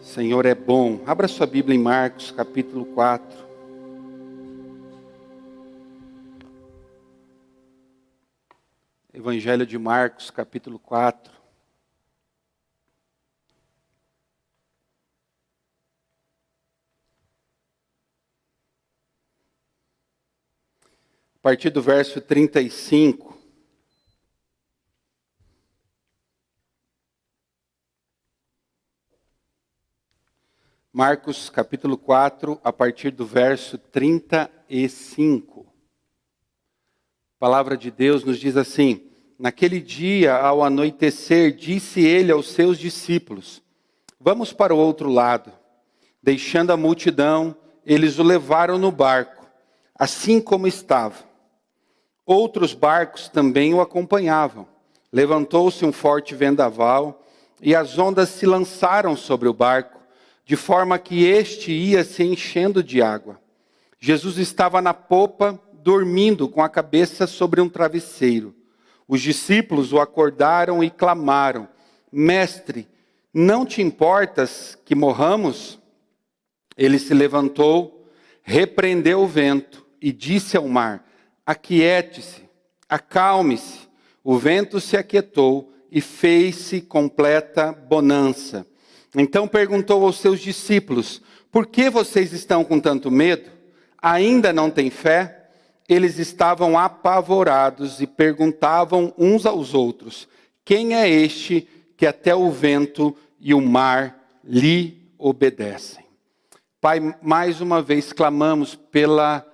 Senhor é bom. Abra sua Bíblia em Marcos, capítulo 4. Evangelho de Marcos, capítulo 4. A partir do verso 35. Marcos capítulo 4, a partir do verso 35. A palavra de Deus nos diz assim: naquele dia, ao anoitecer, disse ele aos seus discípulos: vamos para o outro lado. Deixando a multidão, eles o levaram no barco, assim como estava. Outros barcos também o acompanhavam. Levantou-se um forte vendaval, e as ondas se lançaram sobre o barco, de forma que este ia se enchendo de água. Jesus estava na popa, dormindo com a cabeça sobre um travesseiro. Os discípulos o acordaram e clamaram: Mestre, não te importas que morramos? Ele se levantou, repreendeu o vento e disse ao mar: aquiete-se, acalme-se. O vento se aquietou e fez-se completa bonança. Então perguntou aos seus discípulos: por que vocês estão com tanto medo? Ainda não têm fé? Eles estavam apavorados e perguntavam uns aos outros: quem é este que até o vento e o mar lhe obedecem? Pai, mais uma vez clamamos pela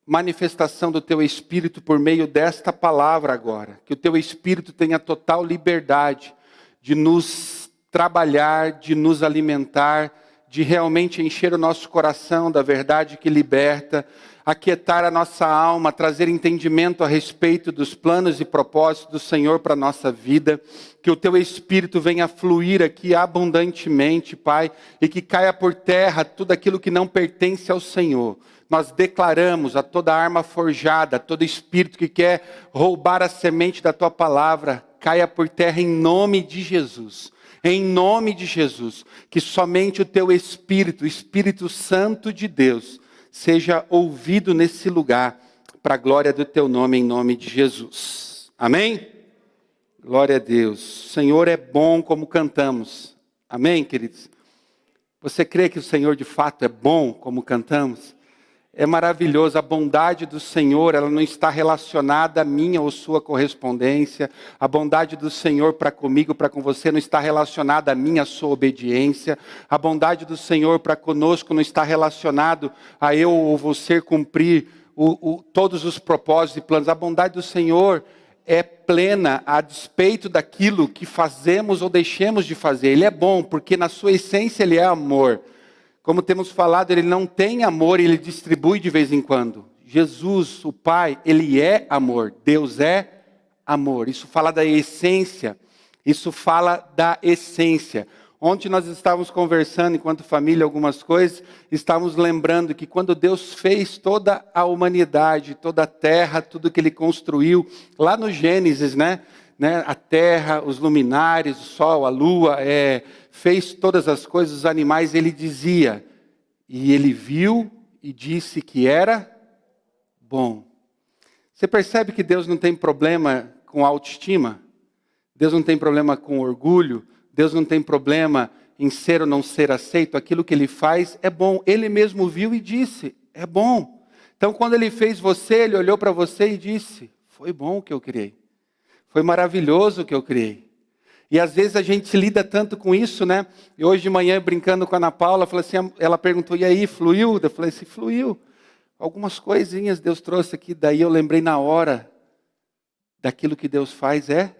manifestação do Teu Espírito por meio desta palavra agora. Que o Teu Espírito tenha total liberdade de nos trabalhar, de nos alimentar, de realmente encher o nosso coração da verdade que liberta, aquietar a nossa alma, trazer entendimento a respeito dos planos e propósitos do Senhor para a nossa vida. Que o Teu Espírito venha fluir aqui abundantemente, Pai, e que caia por terra tudo aquilo que não pertence ao Senhor. Nós declaramos a toda arma forjada, a todo espírito que quer roubar a semente da Tua palavra, caia por terra em nome de Jesus. Em nome de Jesus, que somente o Teu Espírito, o Espírito Santo de Deus, seja ouvido nesse lugar, para a glória do Teu nome, em nome de Jesus. Amém? Glória a Deus. O Senhor é bom como cantamos. Amém, queridos? Você crê que o Senhor de fato é bom como cantamos? É maravilhoso, a bondade do Senhor, ela não está relacionada à minha ou sua correspondência. A bondade do Senhor para comigo, para com você, não está relacionada à minha ou sua obediência. A bondade do Senhor para conosco não está relacionado a eu ou você cumprir todos os propósitos e planos. A bondade do Senhor é plena a despeito daquilo que fazemos ou deixemos de fazer. Ele é bom, porque na sua essência Ele é amor. Como temos falado, Ele não tem amor, Ele distribui de vez em quando. Jesus, o Pai, Ele é amor. Deus é amor. Isso fala da essência. Isso fala da essência. Ontem nós estávamos conversando, enquanto família, algumas coisas. Estávamos lembrando que quando Deus fez toda a humanidade, toda a terra, tudo que Ele construiu, lá no Gênesis, né? A terra, os luminares, o sol, a lua, fez todas as coisas, os animais, Ele dizia, e Ele viu e disse que era bom. Você percebe que Deus não tem problema com autoestima? Deus não tem problema com orgulho? Deus não tem problema em ser ou não ser aceito? Aquilo que Ele faz é bom. Ele mesmo viu e disse, é bom. Então quando Ele fez você, Ele olhou para você e disse, foi bom o que eu criei. Foi maravilhoso o que eu criei. E às vezes a gente se lida tanto com isso, né? E hoje de manhã, brincando com a Ana Paula, ela perguntou, e aí, fluiu? Eu falei assim, fluiu. Algumas coisinhas Deus trouxe aqui, daí eu lembrei na hora, daquilo que Deus faz é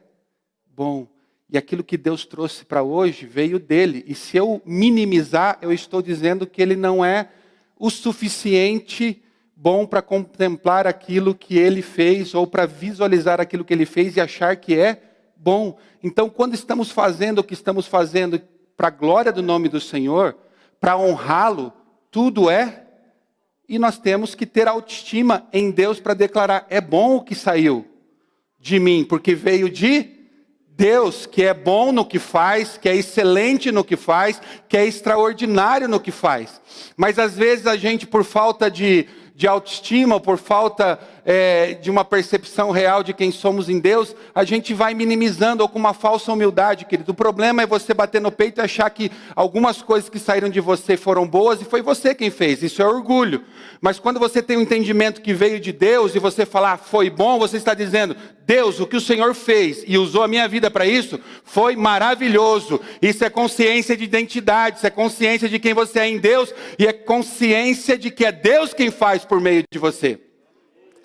bom. E aquilo que Deus trouxe para hoje veio dele. E se eu minimizar, eu estou dizendo que ele não é o suficiente bom para contemplar aquilo que Ele fez ou para visualizar aquilo que Ele fez e achar que é bom. Então, quando estamos fazendo o que estamos fazendo para a glória do nome do Senhor, para honrá-lo, tudo é. E nós temos que ter autoestima em Deus para declarar, é bom o que saiu de mim, porque veio de Deus que é bom no que faz, que é excelente no que faz, que é extraordinário no que faz. Mas às vezes a gente, por falta de autoestima, por falta de uma percepção real de quem somos em Deus, a gente vai minimizando ou com uma falsa humildade, querido. O problema é você bater no peito e achar que algumas coisas que saíram de você foram boas e foi você quem fez. Isso é orgulho. Mas quando você tem um entendimento que veio de Deus e você falar foi bom, você está dizendo, Deus, o que o Senhor fez e usou a minha vida para isso, foi maravilhoso. Isso é consciência de identidade, isso é consciência de quem você é em Deus e é consciência de que é Deus quem faz por meio de você.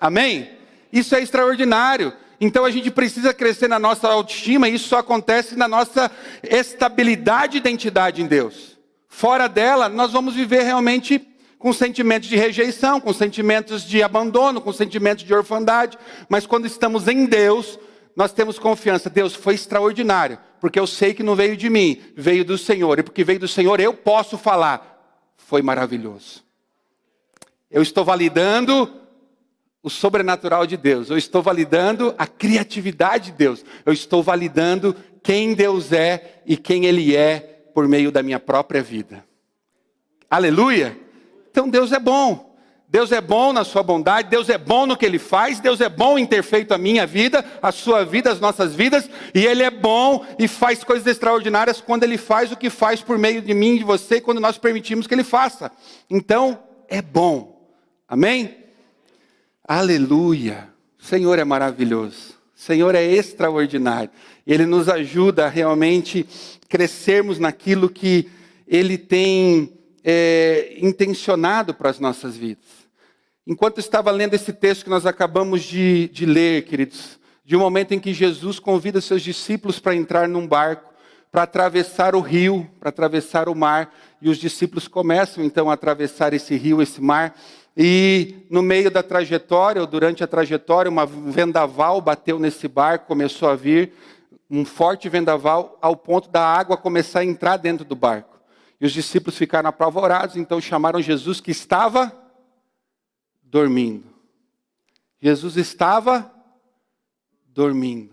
Amém? Isso é extraordinário. Então a gente precisa crescer na nossa autoestima e isso só acontece na nossa estabilidade de identidade em Deus. Fora dela, nós vamos viver realmente com sentimentos de rejeição, com sentimentos de abandono, com sentimentos de orfandade. Mas quando estamos em Deus, nós temos confiança. Deus foi extraordinário, porque eu sei que não veio de mim, veio do Senhor. E porque veio do Senhor, eu posso falar, foi maravilhoso. Eu estou validando o sobrenatural de Deus. Eu estou validando a criatividade de Deus. Eu estou validando quem Deus é e quem Ele é por meio da minha própria vida. Aleluia! Então Deus é bom. Deus é bom na sua bondade, Deus é bom no que Ele faz, Deus é bom em ter feito a minha vida, a sua vida, as nossas vidas, e Ele é bom e faz coisas extraordinárias quando Ele faz o que faz por meio de mim e de você, quando nós permitimos que Ele faça. Então, é bom. Amém? Aleluia! O Senhor é maravilhoso, o Senhor é extraordinário. Ele nos ajuda a realmente crescermos naquilo que Ele tem intencionado para as nossas vidas. Enquanto eu estava lendo esse texto que nós acabamos de ler, queridos, de um momento em que Jesus convida seus discípulos para entrar num barco, para atravessar o rio, para atravessar o mar, e os discípulos começam então a atravessar esse rio, esse mar, e no meio da trajetória, ou durante a trajetória, um vendaval bateu nesse barco, começou a vir um forte vendaval, ao ponto da água começar a entrar dentro do barco. E os discípulos ficaram apavorados, então chamaram Jesus que estava dormindo. Jesus estava dormindo.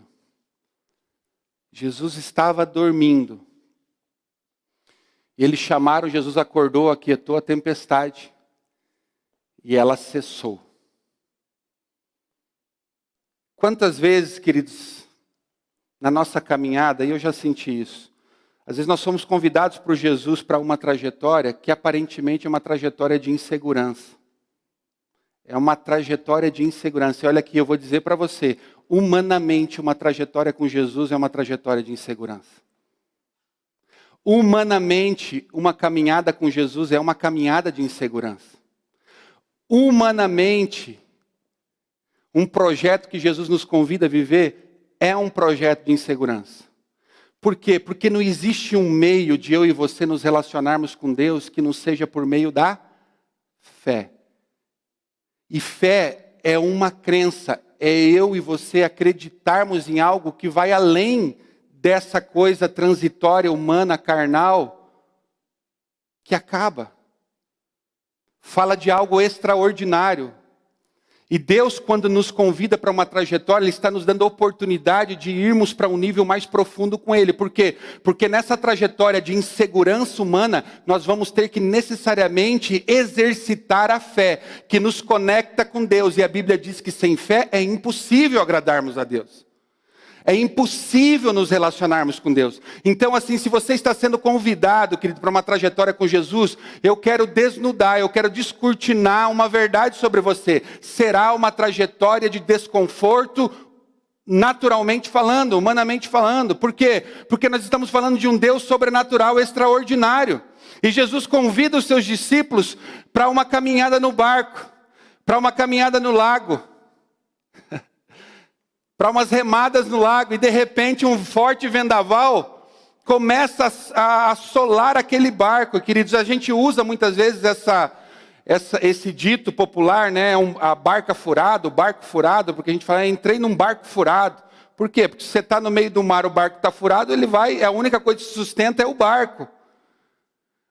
Jesus estava dormindo. E eles chamaram, Jesus acordou, aquietou a tempestade. E ela cessou. Quantas vezes, queridos, na nossa caminhada, e eu já senti isso, às vezes nós somos convidados por Jesus para uma trajetória que aparentemente é uma trajetória de insegurança. É uma trajetória de insegurança. E olha aqui, eu vou dizer para você, humanamente uma trajetória com Jesus é uma trajetória de insegurança. Humanamente, uma caminhada com Jesus é uma caminhada de insegurança. Humanamente, um projeto que Jesus nos convida a viver é um projeto de insegurança. Por quê? Porque não existe um meio de eu e você nos relacionarmos com Deus que não seja por meio da fé. E fé é uma crença, é eu e você acreditarmos em algo que vai além dessa coisa transitória, humana, carnal, que acaba. Fala de algo extraordinário. E Deus, quando nos convida para uma trajetória, Ele está nos dando a oportunidade de irmos para um nível mais profundo com Ele. Por quê? Porque nessa trajetória de insegurança humana, nós vamos ter que necessariamente exercitar a fé, que nos conecta com Deus. E a Bíblia diz que sem fé é impossível agradarmos a Deus. É impossível nos relacionarmos com Deus. Então, assim, se você está sendo convidado, querido, para uma trajetória com Jesus, eu quero desnudar, eu quero descortinar uma verdade sobre você. Será uma trajetória de desconforto, naturalmente falando, humanamente falando. Por quê? Porque nós estamos falando de um Deus sobrenatural, extraordinário. E Jesus convida os seus discípulos para uma caminhada no barco, para uma caminhada no lago, para umas remadas no lago, e de repente um forte vendaval começa a assolar aquele barco. Queridos, a gente usa muitas vezes esse dito popular, né? A barca furada, o barco furado, porque a gente fala, entrei num barco furado. Por quê? Porque se você está no meio do mar, o barco está furado, ele vai, a única coisa que sustenta é o barco.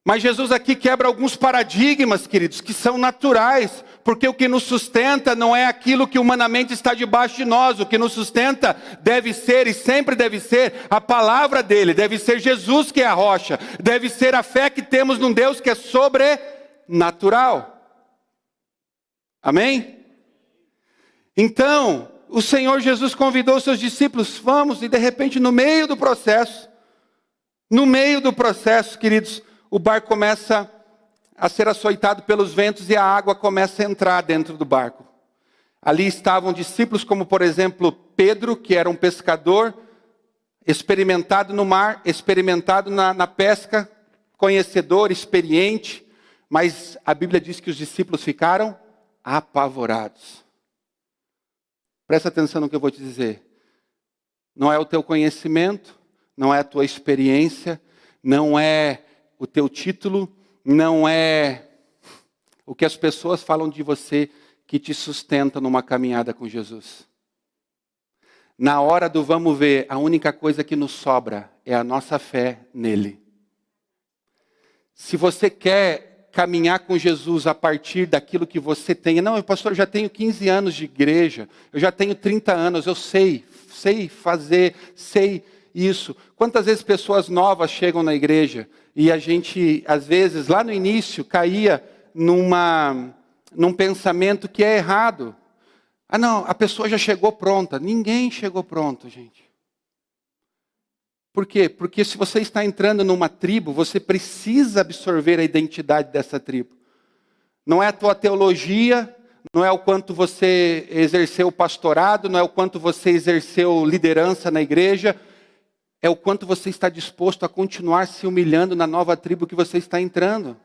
Mas Jesus aqui quebra alguns paradigmas, queridos, que são naturais, porque o que nos sustenta não é aquilo que humanamente está debaixo de nós. O que nos sustenta deve ser e sempre deve ser a palavra dele, deve ser Jesus que é a rocha, deve ser a fé que temos num Deus que é sobrenatural. Amém? Então, o Senhor Jesus convidou seus discípulos, vamos, e de repente no meio do processo, queridos, o barco começa a ser açoitado pelos ventos e a água começa a entrar dentro do barco. Ali estavam discípulos como, por exemplo, Pedro, que era um pescador, experimentado no mar, experimentado na pesca, conhecedor, experiente, mas a Bíblia diz que os discípulos ficaram apavorados. Presta atenção no que eu vou te dizer. Não é o teu conhecimento, não é a tua experiência, não é o teu título, não é o que as pessoas falam de você que te sustenta numa caminhada com Jesus. Na hora do vamos ver, a única coisa que nos sobra é a nossa fé nele. Se você quer caminhar com Jesus a partir daquilo que você tem, não, pastor, eu já tenho 15 anos de igreja, eu já tenho 30 anos, eu sei fazer, sei isso. Quantas vezes pessoas novas chegam na igreja e a gente, às vezes, lá no início, caía num pensamento que é errado. Ah, não, a pessoa já chegou pronta. Ninguém chegou pronto, gente. Por quê? Porque se você está entrando numa tribo, você precisa absorver a identidade dessa tribo. Não é a tua teologia, não é o quanto você exerceu o pastorado, não é o quanto você exerceu liderança na igreja, é o quanto você está disposto a continuar se humilhando na nova tribo que você está entrando.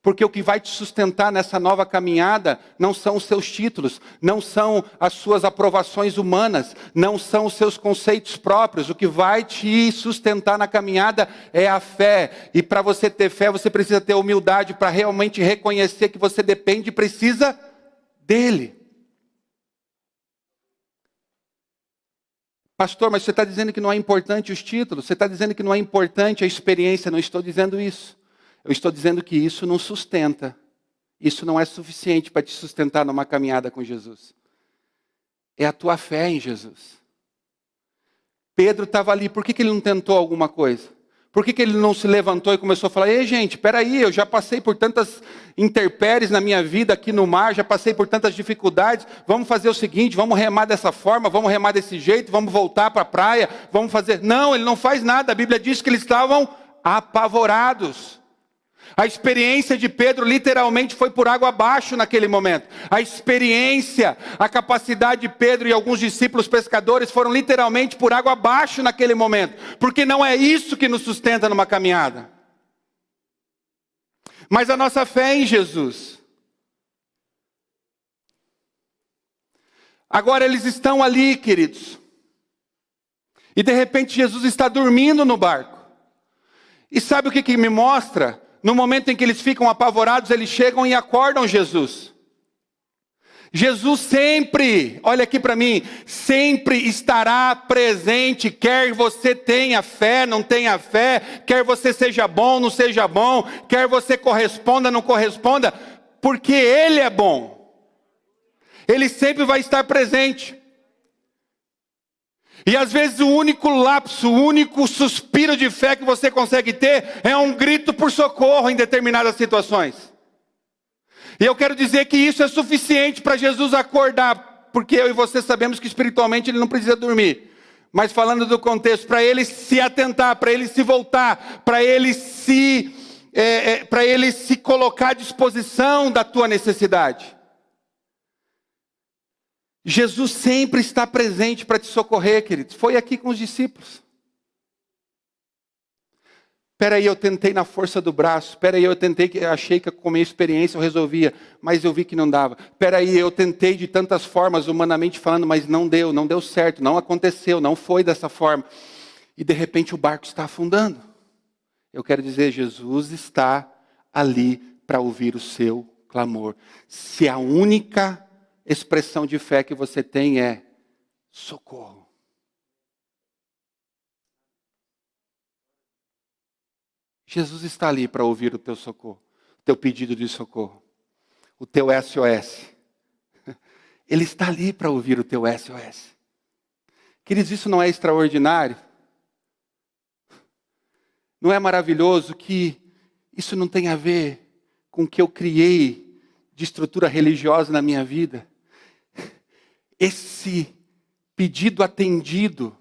Porque o que vai te sustentar nessa nova caminhada não são os seus títulos, não são as suas aprovações humanas, não são os seus conceitos próprios. O que vai te sustentar na caminhada é a fé. E para você ter fé, você precisa ter humildade para realmente reconhecer que você depende e precisa dele. Pastor, mas você está dizendo que não é importante os títulos, você está dizendo que não é importante a experiência. Não estou dizendo isso. Eu estou dizendo que isso não sustenta. Isso não é suficiente para te sustentar numa caminhada com Jesus. É a tua fé em Jesus. Pedro estava ali, por que ele não tentou alguma coisa? Por que ele não se levantou e começou a falar, ei gente, espera aí, eu já passei por tantas intempéries na minha vida aqui no mar, já passei por tantas dificuldades, vamos fazer o seguinte, vamos remar dessa forma, vamos remar desse jeito, vamos voltar para a praia, vamos fazer... Não, ele não faz nada, a Bíblia diz que eles estavam apavorados. A experiência de Pedro literalmente foi por água abaixo naquele momento. A experiência, a capacidade de Pedro e alguns discípulos pescadores foram literalmente por água abaixo naquele momento. Porque não é isso que nos sustenta numa caminhada. Mas a nossa fé é em Jesus. Agora eles estão ali, queridos. E de repente Jesus está dormindo no barco. E sabe o que me mostra? No momento em que eles ficam apavorados, eles chegam e acordam Jesus. Jesus sempre, olha aqui para mim, sempre estará presente, quer você tenha fé, não tenha fé, quer você seja bom, não seja bom, quer você corresponda, não corresponda, porque Ele é bom. Ele sempre vai estar presente. E às vezes o único lapso, o único suspiro de fé que você consegue ter é um grito por socorro em determinadas situações. E eu quero dizer que isso é suficiente para Jesus acordar, porque eu e você sabemos que espiritualmente ele não precisa dormir. Mas falando do contexto, para ele se atentar, para ele se voltar, para ele se colocar à disposição da tua necessidade. Jesus sempre está presente para te socorrer, queridos. Foi aqui com os discípulos. Espera aí, eu tentei na força do braço. Espera aí, eu tentei, achei que com a minha experiência eu resolvia, mas eu vi que não dava. Espera aí, eu tentei de tantas formas, humanamente falando, mas não deu certo, não aconteceu, não foi dessa forma. E de repente o barco está afundando. Eu quero dizer, Jesus está ali para ouvir o seu clamor. Se a única expressão de fé que você tem é socorro. Jesus está ali para ouvir o teu socorro, o teu pedido de socorro, o teu SOS. Ele está ali para ouvir o teu SOS. Queridos, isso não é extraordinário? Não é maravilhoso que isso não tem a ver com o que eu criei de estrutura religiosa na minha vida? Esse pedido atendido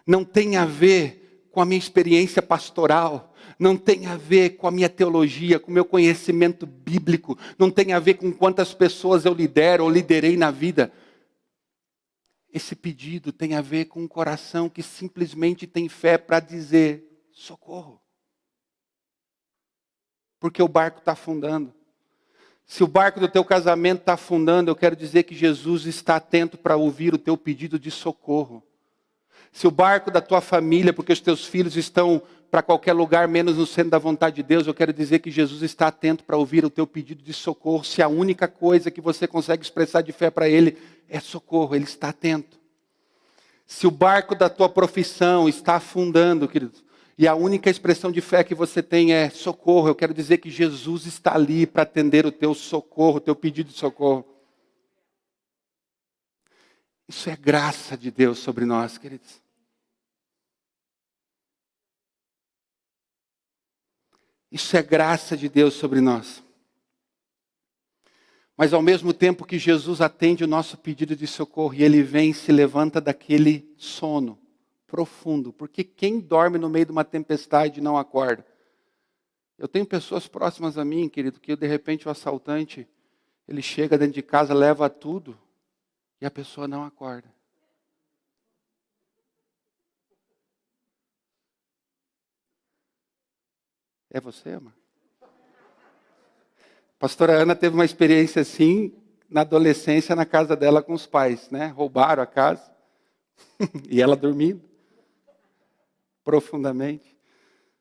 não tem a ver com a minha experiência pastoral, não tem a ver com a minha teologia, com o meu conhecimento bíblico, não tem a ver com quantas pessoas eu lidero ou liderei na vida. Esse pedido tem a ver com um coração que simplesmente tem fé para dizer: socorro. Porque o barco está afundando. Se o barco do teu casamento está afundando, eu quero dizer que Jesus está atento para ouvir o teu pedido de socorro. Se o barco da tua família, porque os teus filhos estão para qualquer lugar, menos no centro da vontade de Deus, eu quero dizer que Jesus está atento para ouvir o teu pedido de socorro. Se a única coisa que você consegue expressar de fé para Ele é socorro, Ele está atento. Se o barco da tua profissão está afundando, querido, e a única expressão de fé que você tem é socorro, eu quero dizer que Jesus está ali para atender o teu socorro, o teu pedido de socorro. Isso é graça de Deus sobre nós, queridos. Isso é graça de Deus sobre nós. Mas ao mesmo tempo que Jesus atende o nosso pedido de socorro e Ele vem e se levanta daquele sono profundo, porque quem dorme no meio de uma tempestade não acorda. Eu tenho pessoas próximas a mim, querido, que de repente o assaltante, ele chega dentro de casa, leva tudo e a pessoa não acorda. É você, amor? Pastora Ana teve uma experiência assim na adolescência na casa dela com os pais, né? Roubaram a casa e ela dormindo profundamente.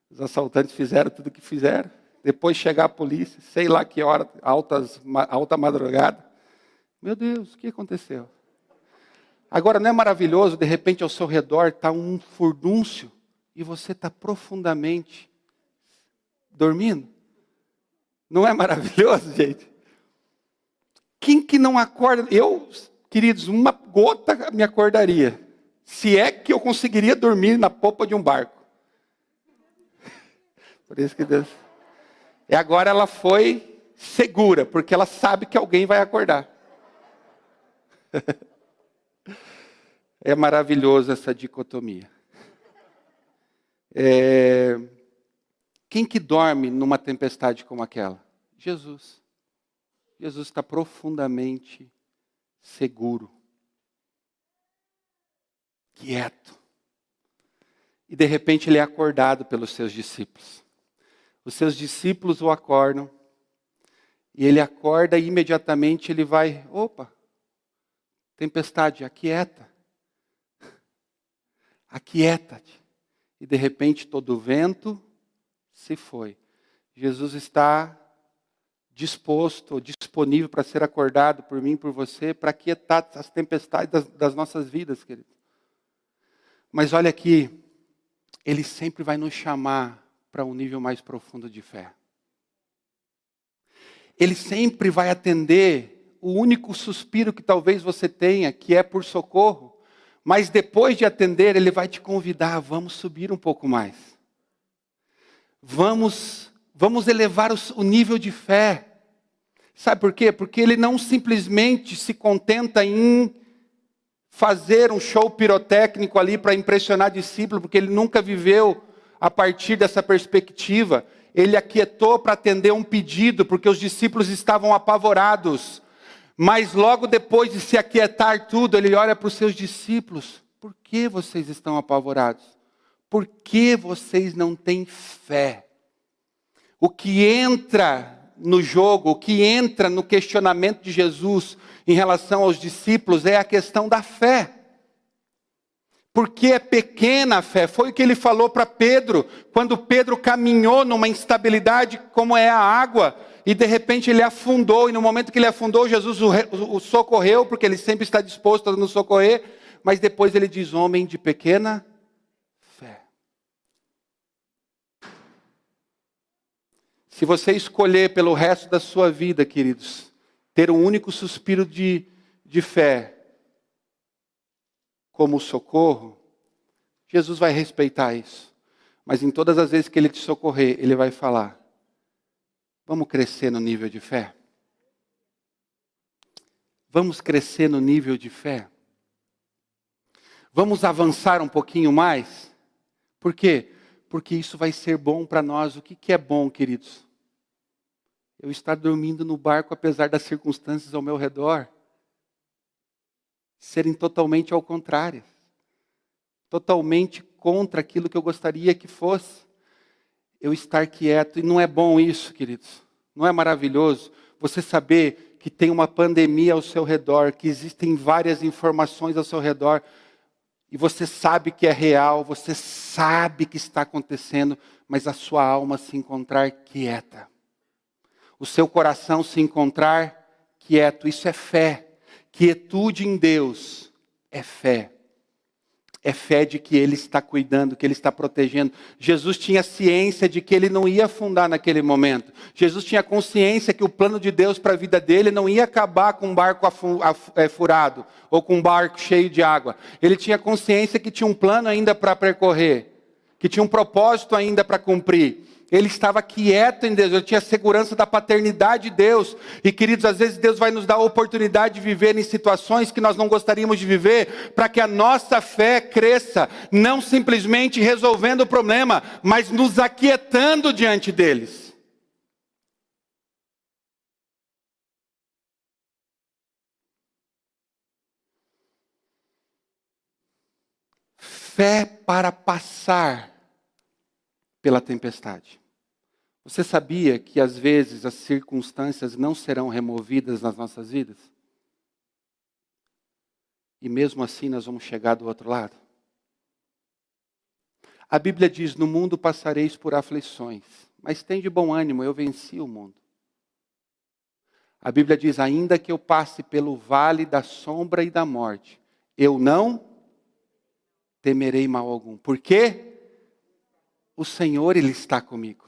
Os assaltantes fizeram tudo o que fizeram. Depois chegar a polícia, sei lá que hora, alta madrugada. Meu Deus, o que aconteceu? Agora, não é maravilhoso, de repente ao seu redor está um furdúncio e você está profundamente dormindo? Não é maravilhoso, gente? Quem que não acorda? Eu, queridos, uma gota me acordaria. Se é que eu conseguiria dormir na popa de um barco. Por isso que Deus... E agora ela foi segura, porque ela sabe que alguém vai acordar. É maravilhoso essa dicotomia. Quem que dorme numa tempestade como aquela? Jesus. Jesus está profundamente seguro, quieto. E de repente ele é acordado pelos seus discípulos. Os seus discípulos o acordam. E ele acorda e imediatamente ele vai, opa, tempestade, aquieta. Aquieta-te. E de repente todo o vento se foi. Jesus está disposto, disponível para ser acordado por mim, por você, para aquietar as tempestades das nossas vidas, querido. Mas olha aqui, Ele sempre vai nos chamar para um nível mais profundo de fé. Ele sempre vai atender o único suspiro que talvez você tenha, que é por socorro. Mas depois de atender, Ele vai te convidar, vamos subir um pouco mais. Vamos elevar o nível de fé. Sabe por quê? Porque Ele não simplesmente se contenta em fazer um show pirotécnico ali para impressionar discípulo, porque Ele nunca viveu a partir dessa perspectiva. Ele aquietou para atender um pedido, porque os discípulos estavam apavorados. Mas logo depois de se aquietar tudo, Ele olha para os seus discípulos. Por que vocês estão apavorados? Por que vocês não têm fé? O que entra no jogo, o que entra no questionamento de Jesus em relação aos discípulos é a questão da fé. Porque é pequena a fé. Foi o que Ele falou para Pedro, quando Pedro caminhou numa instabilidade como é a água, e de repente ele afundou, e no momento que ele afundou, Jesus o socorreu, porque Ele sempre está disposto a nos socorrer, mas depois Ele diz, homem de pequena fé. Se você escolher pelo resto da sua vida, queridos, ter um único suspiro de fé como socorro, Jesus vai respeitar isso. Mas em todas as vezes que Ele te socorrer, Ele vai falar: vamos crescer no nível de fé? Vamos crescer no nível de fé? Vamos avançar um pouquinho mais? Por quê? Porque isso vai ser bom para nós. O que é bom, queridos? Eu estar dormindo no barco apesar das circunstâncias ao meu redor serem totalmente ao contrário. Totalmente contra aquilo que eu gostaria que fosse. Eu estar quieto. E não é bom isso, queridos? Não é maravilhoso você saber que tem uma pandemia ao seu redor, que existem várias informações ao seu redor, e você sabe que é real, você sabe que está acontecendo, mas a sua alma se encontrar quieta. O seu coração se encontrar quieto, isso é fé. Quietude em Deus é fé. É fé de que Ele está cuidando, que Ele está protegendo. Jesus tinha ciência de que ele não ia afundar naquele momento. Jesus tinha consciência que o plano de Deus para a vida dele não ia acabar com um barco furado ou com um barco cheio de água. Ele tinha consciência que tinha um plano ainda para percorrer, que tinha um propósito ainda para cumprir. Ele estava quieto em Deus, ele tinha segurança da paternidade de Deus. E queridos, às vezes Deus vai nos dar a oportunidade de viver em situações que nós não gostaríamos de viver, para que a nossa fé cresça, não simplesmente resolvendo o problema, mas nos aquietando diante deles. Fé para passar pela tempestade. Você sabia que às vezes as circunstâncias não serão removidas nas nossas vidas? E mesmo assim nós vamos chegar do outro lado? A Bíblia diz: no mundo passareis por aflições, mas tem de bom ânimo, eu venci o mundo. A Bíblia diz: ainda que eu passe pelo vale da sombra e da morte, eu não temerei mal algum. Por quê? O Senhor, Ele está comigo.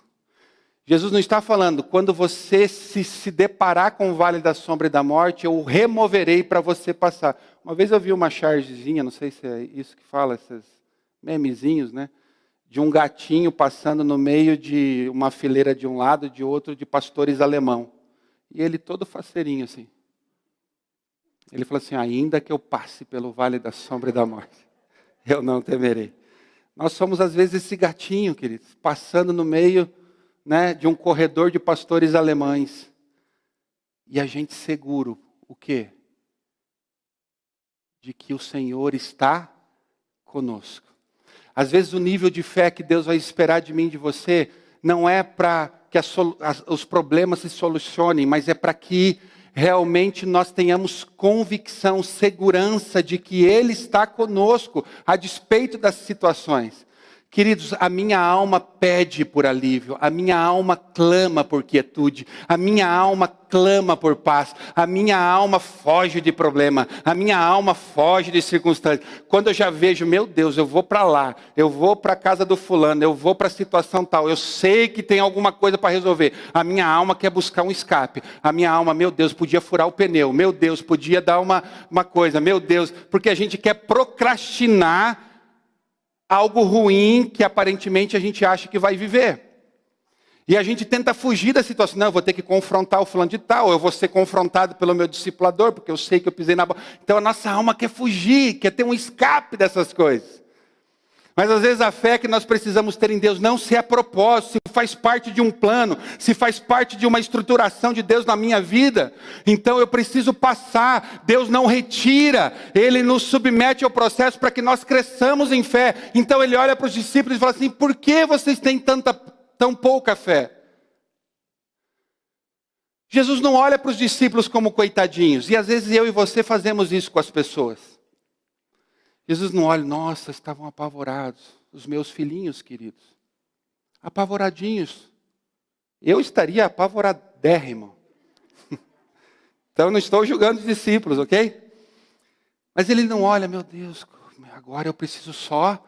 Jesus não está falando, quando você se deparar com o vale da sombra e da morte, eu o removerei para você passar. Uma vez eu vi uma chargezinha, não sei se é isso que fala, esses memezinhos, né? De um gatinho passando no meio de uma fileira de um lado, de outro, de pastores alemão. E ele todo faceirinho assim. Ele falou assim: ainda que eu passe pelo vale da sombra e da morte, eu não temerei. Nós somos às vezes esse gatinho, queridos, passando no meio, né, de um corredor de pastores alemães. E a gente seguro, o quê? De que o Senhor está conosco. Às vezes o nível de fé que Deus vai esperar de mim e de você, não é para que os problemas se solucionem, mas é para que realmente nós tenhamos convicção, segurança de que Ele está conosco, a despeito das situações. Queridos, a minha alma pede por alívio, a minha alma clama por quietude, a minha alma clama por paz, a minha alma foge de problema, a minha alma foge de circunstâncias. Quando eu já vejo, meu Deus, eu vou para lá, eu vou para a casa do fulano, eu vou para a situação tal, eu sei que tem alguma coisa para resolver, a minha alma quer buscar um escape, a minha alma, meu Deus, podia furar o pneu, meu Deus, podia dar uma coisa, meu Deus, porque a gente quer procrastinar algo ruim que aparentemente a gente acha que vai viver. E a gente tenta fugir da situação. Não, eu vou ter que confrontar o fulano de tal, eu vou ser confrontado pelo meu discipulador, porque eu sei que eu pisei na bola. Então a nossa alma quer fugir, quer ter um escape dessas coisas. Mas às vezes a fé que nós precisamos ter em Deus, não se é propósito, se faz parte de um plano, se faz parte de uma estruturação de Deus na minha vida, então eu preciso passar. Deus não retira, Ele nos submete ao processo para que nós cresçamos em fé. Então Ele olha para os discípulos e fala assim: por que vocês têm tão pouca fé? Jesus não olha para os discípulos como coitadinhos, e às vezes eu e você fazemos isso com as pessoas. Jesus não olha, nossa, estavam apavorados, os meus filhinhos queridos, apavoradinhos. Eu estaria apavoradérrimo. Então não estou julgando os discípulos, ok? Mas ele não olha, meu Deus, agora eu preciso só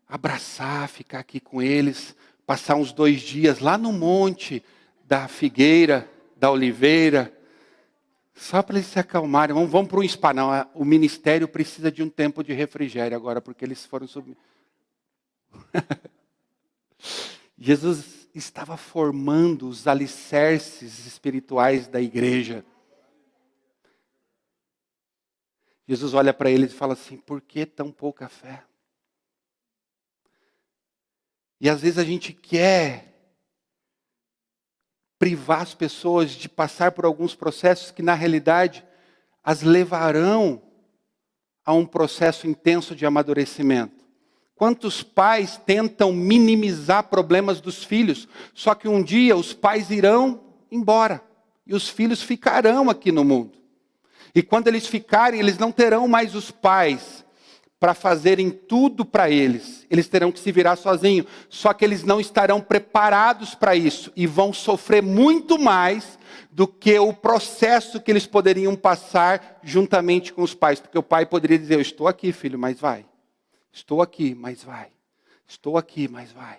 abraçar, ficar aqui com eles, passar uns 2 dias lá no monte, da figueira, da oliveira, só para eles se acalmarem. Vamos para um spa. Não, o ministério precisa de um tempo de refrigério agora, porque eles foram Jesus estava formando os alicerces espirituais da igreja. Jesus olha para eles e fala assim: por que tão pouca fé? E às vezes a gente quer privar as pessoas de passar por alguns processos que na realidade as levarão a um processo intenso de amadurecimento. Quantos pais tentam minimizar problemas dos filhos, só que um dia os pais irão embora e os filhos ficarão aqui no mundo. E quando eles ficarem, eles não terão mais os pais para fazerem tudo para eles. Eles terão que se virar sozinhos. Só que eles não estarão preparados para isso e vão sofrer muito mais do que o processo que eles poderiam passar juntamente com os pais. Porque o pai poderia dizer: eu estou aqui, filho, mas vai. Estou aqui, mas vai. Estou aqui, mas vai.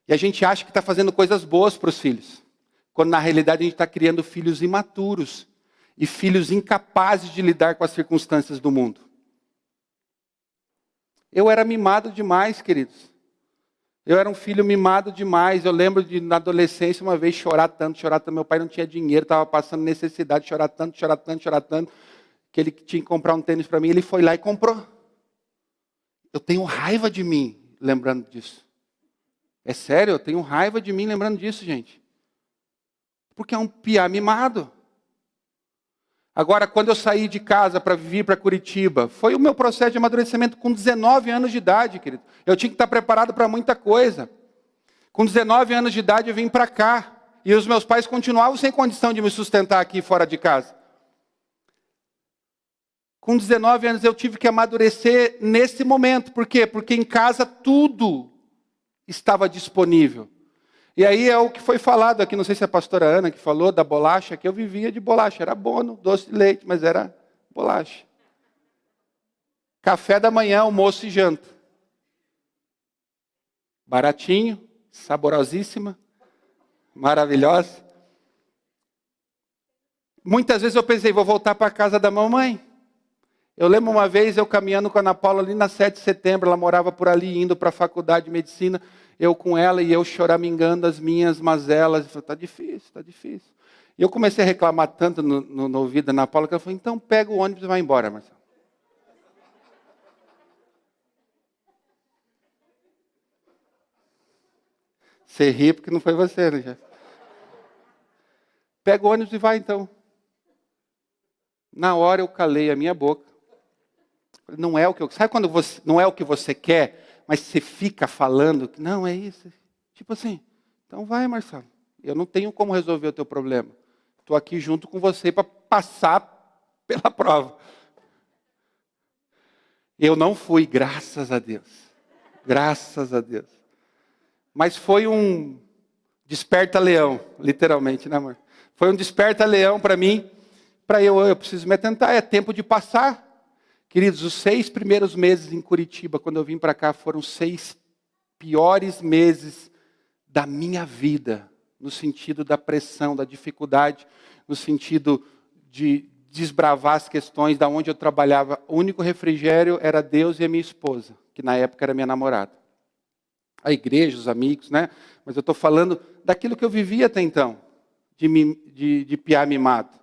E a gente acha que está fazendo coisas boas para os filhos, quando na realidade a gente está criando filhos imaturos e filhos incapazes de lidar com as circunstâncias do mundo. Eu era mimado demais, queridos. Eu era um filho mimado demais. Eu lembro de, na adolescência, uma vez chorar tanto. Meu pai não tinha dinheiro, estava passando necessidade, chorar tanto, que ele tinha que comprar um tênis para mim. Ele foi lá e comprou. Eu tenho raiva de mim, lembrando disso. É sério, eu tenho raiva de mim lembrando disso, gente. Porque é um piá mimado. Agora, quando eu saí de casa para vir para Curitiba, foi o meu processo de amadurecimento com 19 anos de idade, querido. Eu tinha que estar preparado para muita coisa. Com 19 anos de idade eu vim para cá. E os meus pais continuavam sem condição de me sustentar aqui fora de casa. Com 19 anos eu tive que amadurecer nesse momento. Por quê? Porque em casa tudo estava disponível. E aí é o que foi falado aqui, não sei se é a pastora Ana que falou da bolacha, que eu vivia de bolacha. Era bono, doce de leite, mas era bolacha. Café da manhã, almoço e janta. Baratinho, saborosíssima, maravilhosa. Muitas vezes eu pensei: vou voltar para a casa da mamãe. Eu lembro uma vez eu caminhando com a Ana Paula ali na 7 de setembro, ela morava por ali, indo para a faculdade de medicina, eu com ela e eu choramingando as minhas mazelas. Eu falei: está difícil, está difícil. E eu comecei a reclamar tanto no ouvido da Ana Paula, que ela falou: então pega o ônibus e vai embora, Marcelo. Você ri porque não foi você, né, Jeff? Pega o ônibus e vai então. Na hora eu calei a minha boca. Não é o que eu... Sabe quando você, não é o que você quer, mas você fica falando que não, é isso. Tipo assim, então vai, Marcelo. Eu não tenho como resolver o teu problema. Estou aqui junto com você para passar pela prova. Eu não fui, graças a Deus. Graças a Deus. Mas foi um desperta-leão, literalmente, né, amor? Foi um desperta-leão para mim, para eu preciso me atentar, é tempo de passar. Queridos, os 6 primeiros meses em Curitiba, quando eu vim para cá, foram 6 piores meses da minha vida, no sentido da pressão, da dificuldade, no sentido de desbravar as questões da onde eu trabalhava. O único refrigério era Deus e a minha esposa, que na época era minha namorada. A igreja, os amigos, né? Mas eu estou falando daquilo que eu vivia até então, de piá mimado.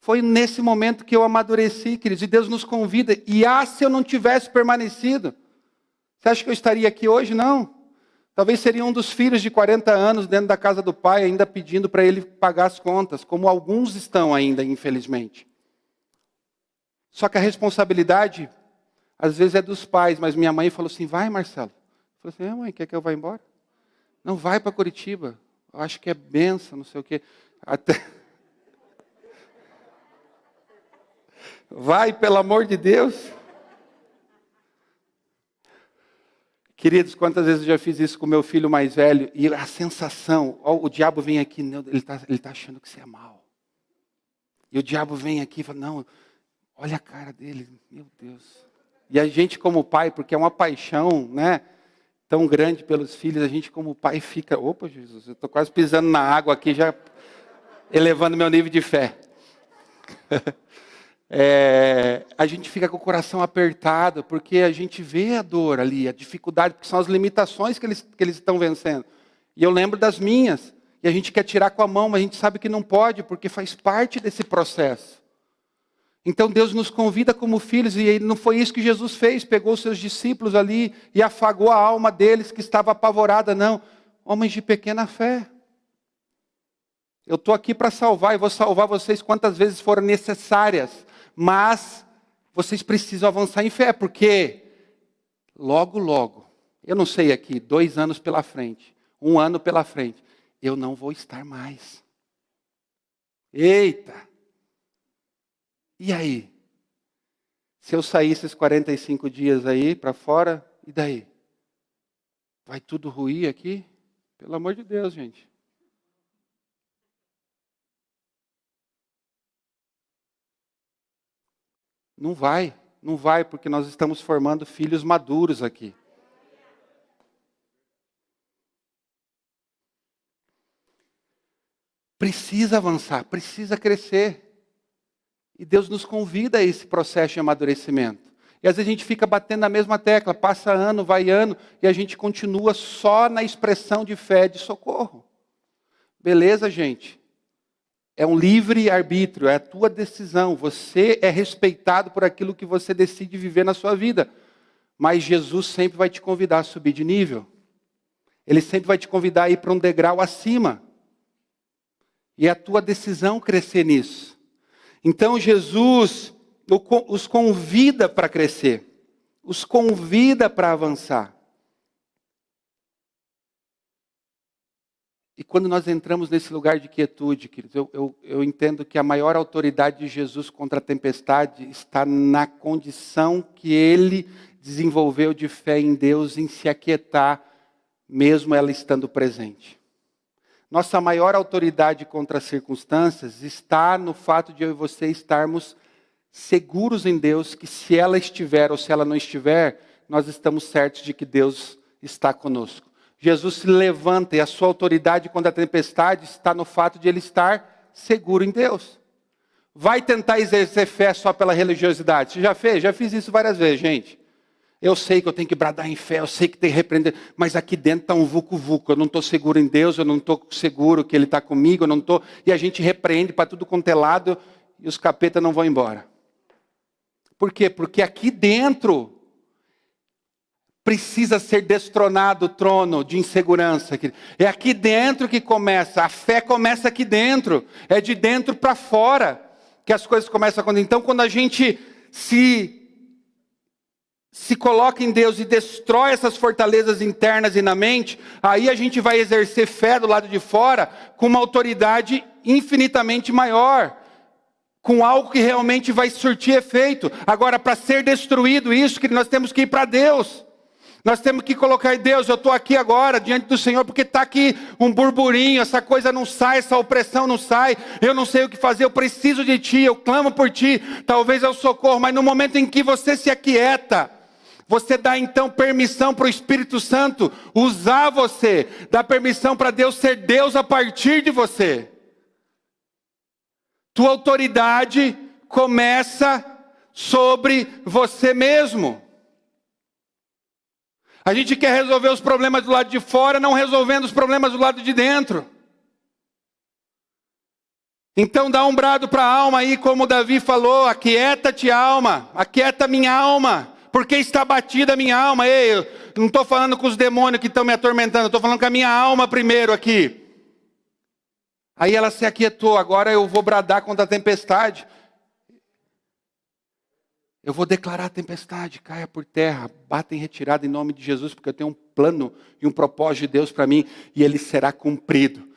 Foi nesse momento que eu amadureci, queridos, e Deus nos convida. E se eu não tivesse permanecido, você acha que eu estaria aqui hoje? Não. Talvez seria um dos filhos de 40 anos dentro da casa do pai, ainda pedindo para ele pagar as contas, como alguns estão ainda, infelizmente. Só que a responsabilidade, às vezes, é dos pais. Mas minha mãe falou assim: vai, Marcelo. Eu falei assim: mãe, quer que eu vá embora? Não, vai para Curitiba. Eu acho que é benção, não sei o quê. Vai, pelo amor de Deus. Queridos, quantas vezes eu já fiz isso com meu filho mais velho, e a sensação, o diabo vem aqui, não, ele tá achando que você é mal. E o diabo vem aqui e fala: não, olha a cara dele, meu Deus. E a gente como pai, porque é uma paixão, né? tão grande pelos filhos, a gente como pai fica, opa Jesus, eu estou quase pisando na água aqui, já elevando meu nível de fé. A gente fica com o coração apertado, porque a gente vê a dor ali, a dificuldade, porque são as limitações que eles estão vencendo. E eu lembro das minhas, e a gente quer tirar com a mão, mas a gente sabe que não pode, porque faz parte desse processo. Então Deus nos convida como filhos, e não foi isso que Jesus fez, pegou os seus discípulos ali e afagou a alma deles que estava apavorada, não. Homens de pequena fé. Eu estou aqui para salvar, e vou salvar vocês quantas vezes forem necessárias, mas vocês precisam avançar em fé, porque logo, eu não sei aqui, 2 anos pela frente, 1 ano pela frente, eu não vou estar mais. Eita! E aí? Se eu sair esses 45 dias aí para fora, e daí? Vai tudo ruir aqui? Pelo amor de Deus, gente. Não vai, porque nós estamos formando filhos maduros aqui. Precisa avançar, precisa crescer. E Deus nos convida a esse processo de amadurecimento. E às vezes a gente fica batendo na mesma tecla, passa ano, vai ano, e a gente continua só na expressão de fé, de socorro. Beleza, gente? É um livre-arbítrio, é a tua decisão. Você é respeitado por aquilo que você decide viver na sua vida. Mas Jesus sempre vai te convidar a subir de nível. Ele sempre vai te convidar a ir para um degrau acima. E é a tua decisão crescer nisso. Então Jesus os convida para crescer, os convida para avançar. E quando nós entramos nesse lugar de quietude, queridos, eu entendo que a maior autoridade de Jesus contra a tempestade está na condição que ele desenvolveu de fé em Deus, em se aquietar, mesmo ela estando presente. Nossa maior autoridade contra as circunstâncias está no fato de eu e você estarmos seguros em Deus, que se ela estiver ou se ela não estiver, nós estamos certos de que Deus está conosco. Jesus se levanta e a sua autoridade contra a tempestade está no fato de ele estar seguro em Deus. Vai tentar exercer fé só pela religiosidade. Você já fez? Já fiz isso várias vezes, gente. Eu sei que eu tenho que bradar em fé, eu sei que tem que repreender, mas aqui dentro está um vucu-vucu. Eu não estou seguro em Deus, eu não estou seguro que Ele está comigo, eu não estou. E a gente repreende para tudo quanto é lado e os capetas não vão embora. Por quê? Porque aqui dentro precisa ser destronado o trono de insegurança. É aqui dentro que começa, a fé começa aqui dentro. É de dentro para fora que as coisas começam a acontecer. Então quando a gente se coloca em Deus e destrói essas fortalezas internas e na mente, aí a gente vai exercer fé do lado de fora com uma autoridade infinitamente maior, com algo que realmente vai surtir efeito. Agora, para ser destruído isso, que nós temos que ir para Deus. Nós temos que colocar em Deus, eu estou aqui agora diante do Senhor, porque está aqui um burburinho, essa coisa não sai, essa opressão não sai, eu não sei o que fazer, eu preciso de Ti, eu clamo por Ti, talvez eu socorro, mas no momento em que você se aquieta, você dá então permissão para o Espírito Santo usar você, dá permissão para Deus ser Deus a partir de você. Tua autoridade começa sobre você mesmo. A gente quer resolver os problemas do lado de fora, não resolvendo os problemas do lado de dentro. Então dá um brado para a alma aí, como Davi falou, aquieta-te alma, aquieta minha alma, porque está batida a minha alma. Ei, eu não estou falando com os demônios que estão me atormentando, estou falando com a minha alma primeiro aqui. Aí ela se aquietou, agora eu vou bradar contra a tempestade. Eu vou declarar a tempestade, caia por terra, bata em retirada em nome de Jesus, porque eu tenho um plano e um propósito de Deus para mim, e ele será cumprido.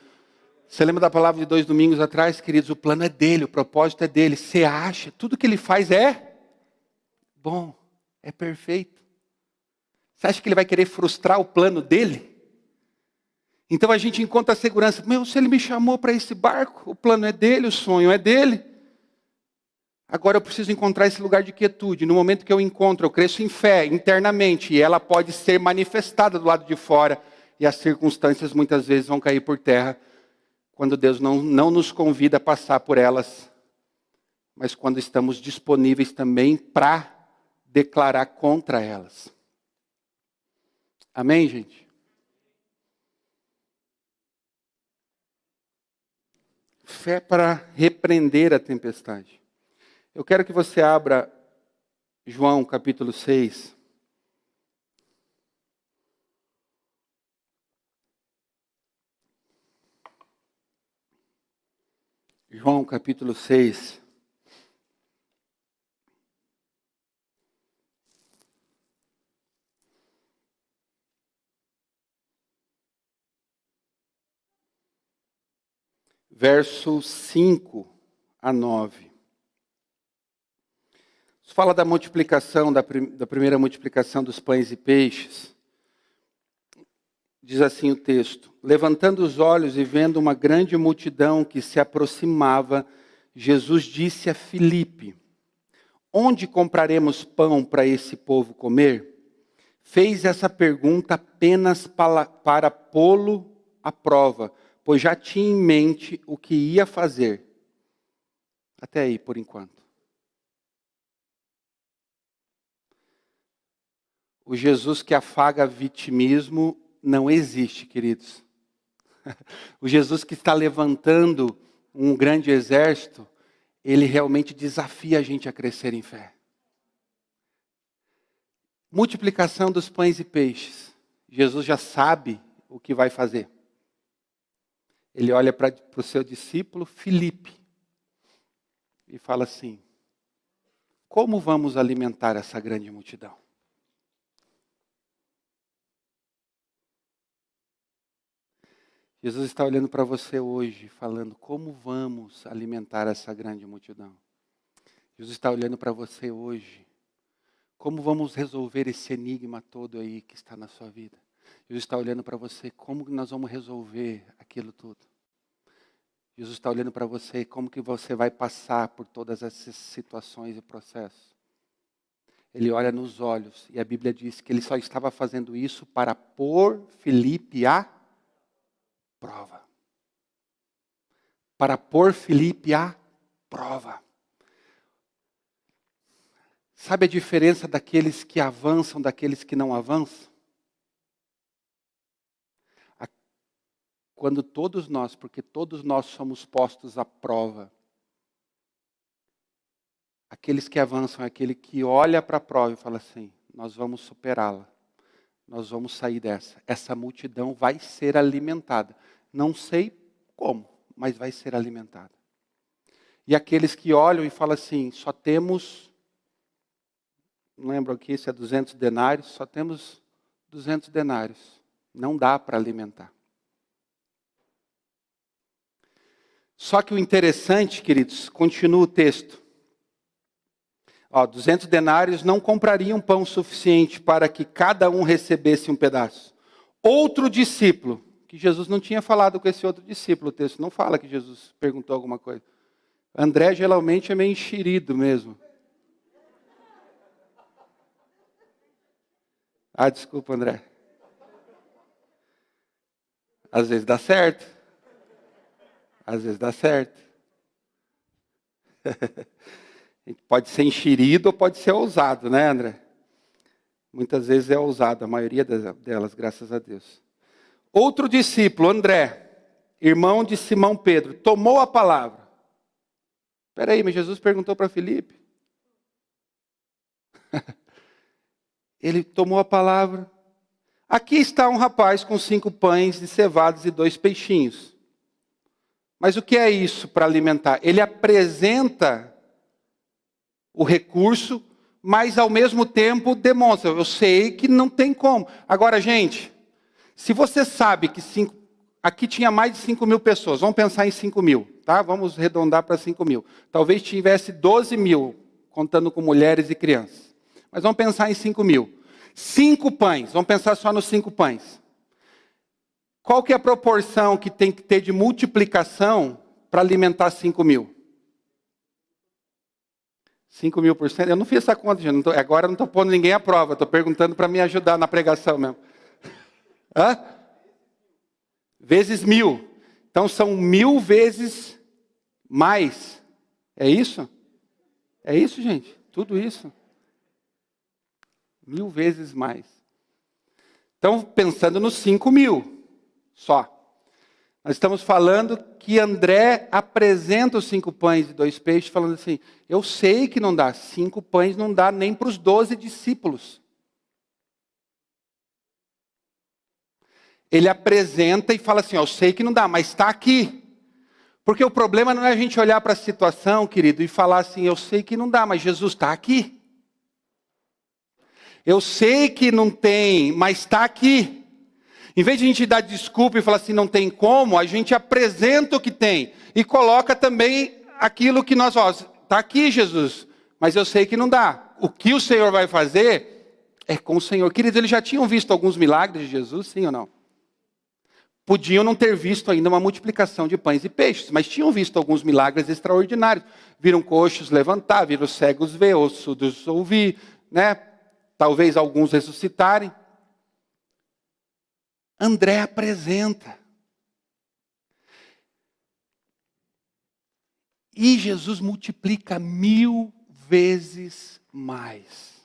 Você lembra da palavra de 2 domingos atrás, queridos? O plano é dele, o propósito é dele. Você acha, tudo que ele faz é bom, é perfeito. Você acha que ele vai querer frustrar o plano dele? Então a gente encontra a segurança. Se ele me chamou para esse barco, o plano é dele, o sonho é dele. Agora eu preciso encontrar esse lugar de quietude. No momento que eu encontro, eu cresço em fé, internamente, e ela pode ser manifestada do lado de fora, e as circunstâncias muitas vezes vão cair por terra, quando Deus não nos convida a passar por elas, mas quando estamos disponíveis também para declarar contra elas. Amém, gente? Fé para repreender a tempestade. Eu quero que você abra João capítulo 6. João capítulo 6. Versos 5 a 9. Isso fala da multiplicação, da primeira multiplicação dos pães e peixes. Diz assim o texto: levantando os olhos e vendo uma grande multidão que se aproximava, Jesus disse a Filipe: onde compraremos pão para esse povo comer? Fez essa pergunta apenas para pô-lo à prova, pois já tinha em mente o que ia fazer. Até aí, por enquanto. O Jesus que afaga vitimismo não existe, queridos. O Jesus que está levantando um grande exército, ele realmente desafia a gente a crescer em fé. Multiplicação dos pães e peixes. Jesus já sabe o que vai fazer. Ele olha para o seu discípulo Filipe e fala assim: como vamos alimentar essa grande multidão? Jesus está olhando para você hoje, falando: como vamos alimentar essa grande multidão? Jesus está olhando para você hoje: como vamos resolver esse enigma todo aí que está na sua vida? Jesus está olhando para você: como nós vamos resolver aquilo tudo? Jesus está olhando para você: como que você vai passar por todas essas situações e processos? Ele olha nos olhos, e a Bíblia diz que ele só estava fazendo isso para pôr Filipe à prova. Para pôr Filipe à prova. Sabe a diferença daqueles que avançam, daqueles que não avançam? Quando todos nós, porque todos nós somos postos à prova. Aqueles que avançam é aquele que olha para a prova e fala assim: nós vamos superá-la. Nós vamos sair dessa. Essa multidão vai ser alimentada. Não sei como, mas vai ser alimentada. E aqueles que olham e falam assim: só temos, não lembro aqui se é 200 denários, só temos 200 denários. Não dá para alimentar. Só que o interessante, queridos, continua o texto. 200 denários não comprariam pão suficiente para que cada um recebesse um pedaço. Outro discípulo, que Jesus não tinha falado com esse outro discípulo, o texto não fala que Jesus perguntou alguma coisa. André geralmente é meio enxerido mesmo. Desculpa, André. Às vezes dá certo. Às vezes dá certo. Pode ser enxerido ou pode ser ousado, né, André? Muitas vezes é ousado, a maioria delas, graças a Deus. Outro discípulo, André, irmão de Simão Pedro, tomou a palavra. Espera aí, mas Jesus perguntou para Filipe. Ele tomou a palavra. Aqui está um rapaz com 5 pães de cevados e 2 peixinhos. Mas o que é isso para alimentar? Ele apresenta o recurso, mas ao mesmo tempo demonstra: eu sei que não tem como. Agora, gente, se você sabe que aqui tinha mais de 5.000 pessoas, vamos pensar em 5.000, tá? Vamos arredondar para 5.000. Talvez tivesse 12.000, contando com mulheres e crianças. Mas vamos pensar em 5.000. 5 pães, vamos pensar só nos 5 pães. Qual que é a proporção que tem que ter de multiplicação para alimentar 5.000? 5.000%? Eu não fiz essa conta, gente. Agora eu não estou pondo ninguém à prova. Estou perguntando para me ajudar na pregação mesmo. Hã? Vezes 1.000. Então são 1.000 vezes mais. É isso? É isso, gente? Tudo isso. 1.000 vezes mais. Então, pensando nos 5.000 só. Nós estamos falando que André apresenta os 5 pães e 2 peixes, falando assim, eu sei que não dá, 5 pães não dá nem para os 12 discípulos. Ele apresenta e fala assim, eu sei que não dá, mas está aqui. Porque o problema não é a gente olhar para a situação, querido, e falar assim, eu sei que não dá, mas Jesus está aqui. Eu sei que não tem, mas está aqui. Em vez de a gente dar desculpa e falar assim, não tem como, a gente apresenta o que tem. E coloca também aquilo que nós, está aqui Jesus, mas eu sei que não dá. O que o Senhor vai fazer é com o Senhor. Queridos, eles já tinham visto alguns milagres de Jesus, sim ou não? Podiam não ter visto ainda uma multiplicação de pães e peixes, mas tinham visto alguns milagres extraordinários. Viram coxos levantar, viram cegos ver, surdos ouvir, né? Talvez alguns ressuscitarem. André apresenta. E Jesus multiplica 1.000 vezes mais.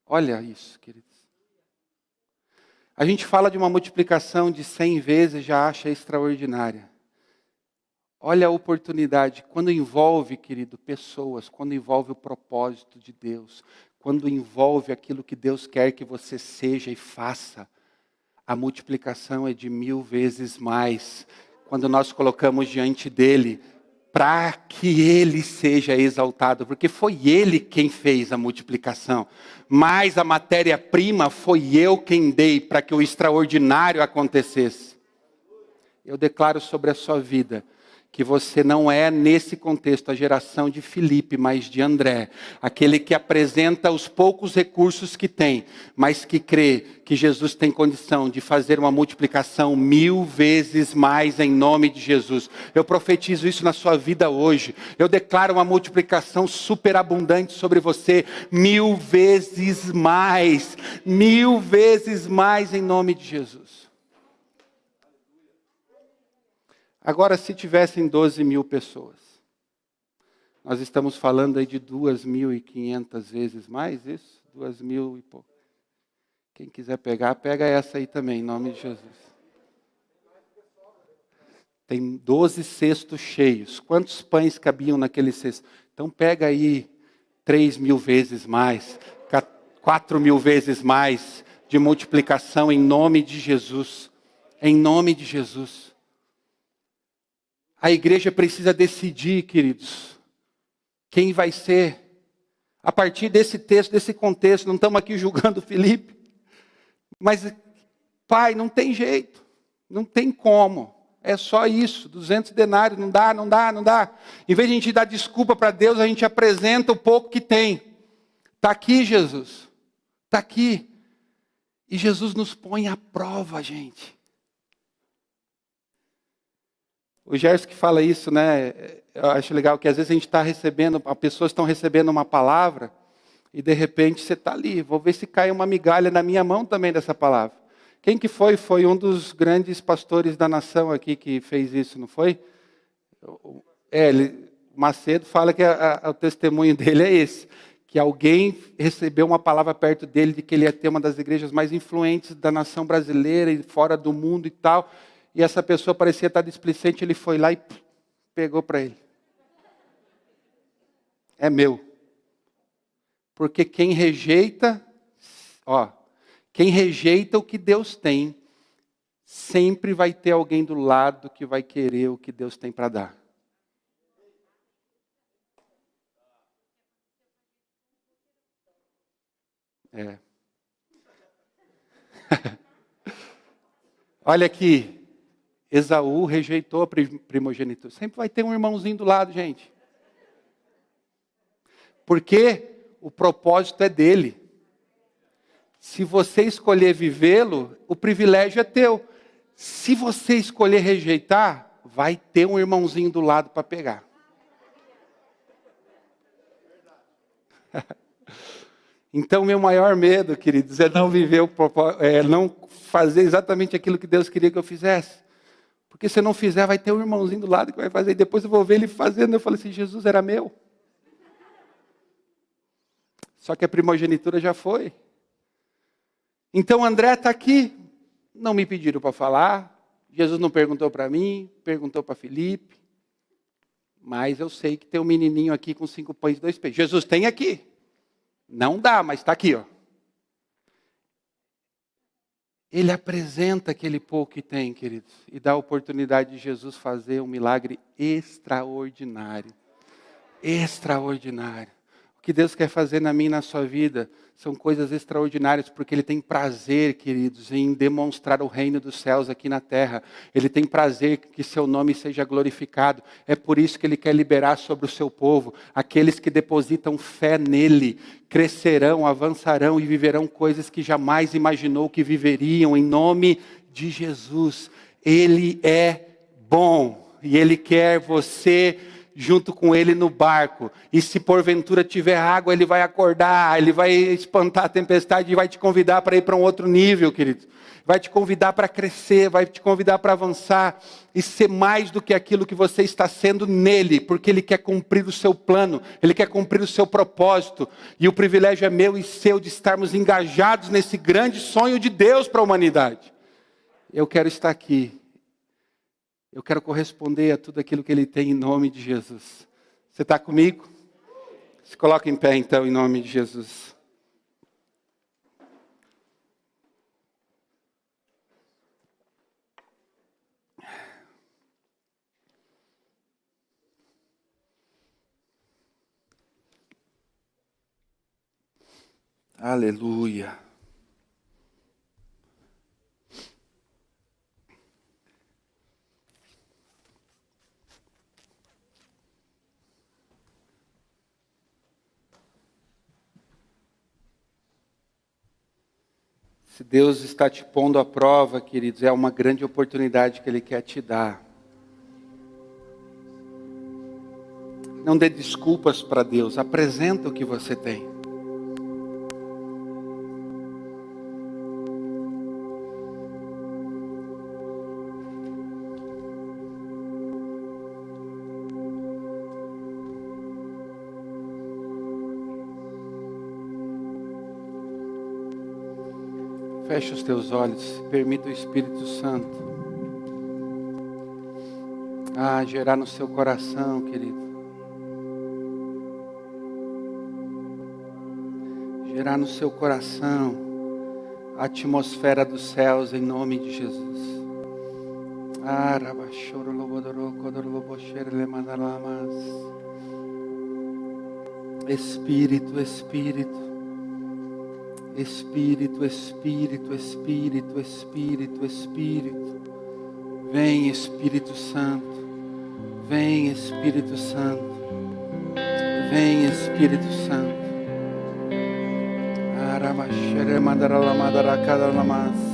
Olha isso, queridos. A gente fala de uma multiplicação de 100 vezes, já acha extraordinária. Olha a oportunidade, quando envolve, querido, pessoas, quando envolve o propósito de Deus, quando envolve aquilo que Deus quer que você seja e faça, a multiplicação é de 1.000 vezes mais, quando nós colocamos diante dele, para que ele seja exaltado, porque foi ele quem fez a multiplicação, mas a matéria-prima foi eu quem dei para que o extraordinário acontecesse. Eu declaro sobre a sua vida, que você não é, nesse contexto, a geração de Filipe, mas de André. Aquele que apresenta os poucos recursos que tem, mas que crê que Jesus tem condição de fazer uma multiplicação 1.000 vezes mais em nome de Jesus. Eu profetizo isso na sua vida hoje. Eu declaro uma multiplicação superabundante sobre você. 1.000 vezes mais. 1.000 vezes mais em nome de Jesus. Agora, se tivessem 12.000 pessoas, nós estamos falando aí de 2.500 vezes mais, isso? 2.000 e pouco. Quem quiser pegar, pega essa aí também, em nome de Jesus. Tem 12 cestos cheios. Quantos pães cabiam naquele cesto? Então pega aí 3.000 vezes mais, 4.000 vezes mais de multiplicação em nome de Jesus. Em nome de Jesus. A igreja precisa decidir, queridos, quem vai ser. A partir desse texto, desse contexto, não estamos aqui julgando Filipe. Mas, pai, não tem jeito, não tem como. É só isso, 200 denários, não dá. Em vez de a gente dar desculpa para Deus, a gente apresenta o pouco que tem. Está aqui, Jesus, está aqui. E Jesus nos põe à prova, gente. O Gerson que fala isso, né? Eu acho legal que às vezes a gente está recebendo, as pessoas estão recebendo uma palavra e de repente você está ali, vou ver se cai uma migalha na minha mão também dessa palavra. Quem que foi? Foi um dos grandes pastores da nação aqui que fez isso, não foi? Macedo fala que o testemunho dele é esse, que alguém recebeu uma palavra perto dele de que ele ia ter uma das igrejas mais influentes da nação brasileira e fora do mundo e tal. E essa pessoa parecia estar displicente, ele foi lá e pegou para ele. É meu. Porque quem rejeita o que Deus tem, sempre vai ter alguém do lado que vai querer o que Deus tem para dar. Olha aqui. Esaú rejeitou a primogenitura. Sempre vai ter um irmãozinho do lado, gente. Porque o propósito é dele. Se você escolher vivê-lo, o privilégio é teu. Se você escolher rejeitar, vai ter um irmãozinho do lado para pegar. Então, meu maior medo, queridos, é não viver, não fazer exatamente aquilo que Deus queria que eu fizesse. Porque se eu não fizer, vai ter um irmãozinho do lado que vai fazer. E depois eu vou ver ele fazendo. Eu falo assim, Jesus era meu. Só que a primogenitura já foi. Então, André está aqui. Não me pediram para falar. Jesus não perguntou para mim, perguntou para Felipe. Mas eu sei que tem um menininho aqui com 5 pães e 2 peixes. Jesus tem aqui. Não dá, mas está aqui, ó. Ele apresenta aquele pouco que tem, queridos, e dá a oportunidade de Jesus fazer um milagre extraordinário. Extraordinário. O que Deus quer fazer na minha e na sua vida são coisas extraordinárias, porque Ele tem prazer, queridos, em demonstrar o reino dos céus aqui na terra. Ele tem prazer que seu nome seja glorificado. É por isso que Ele quer liberar sobre o seu povo. Aqueles que depositam fé nele crescerão, avançarão e viverão coisas que jamais imaginou que viveriam, em nome de Jesus. Ele é bom e Ele quer você junto com ele no barco, e se porventura tiver água, ele vai acordar, ele vai espantar a tempestade e vai te convidar para ir para um outro nível, querido. Vai te convidar para crescer, vai te convidar para avançar e ser mais do que aquilo que você está sendo nele, porque ele quer cumprir o seu plano, ele quer cumprir o seu propósito, e o privilégio é meu e seu de estarmos engajados nesse grande sonho de Deus para a humanidade. Eu quero estar aqui. Eu quero corresponder a tudo aquilo que Ele tem em nome de Jesus. Você está comigo? Se coloca em pé então, em nome de Jesus. Aleluia. Se Deus está te pondo à prova, queridos, é uma grande oportunidade que Ele quer te dar. Não dê desculpas para Deus, apresenta o que você tem. Feche os teus olhos, permita o Espírito Santo gerar no seu coração, querido. Gerar no seu coração a atmosfera dos céus em nome de Jesus. Espírito, Espírito. Espírito, Espírito, Espírito, Espírito, Espírito. Vem, Espírito Santo. Vem, Espírito Santo. Vem, Espírito Santo. Aramachere mandara la madara cada lamas.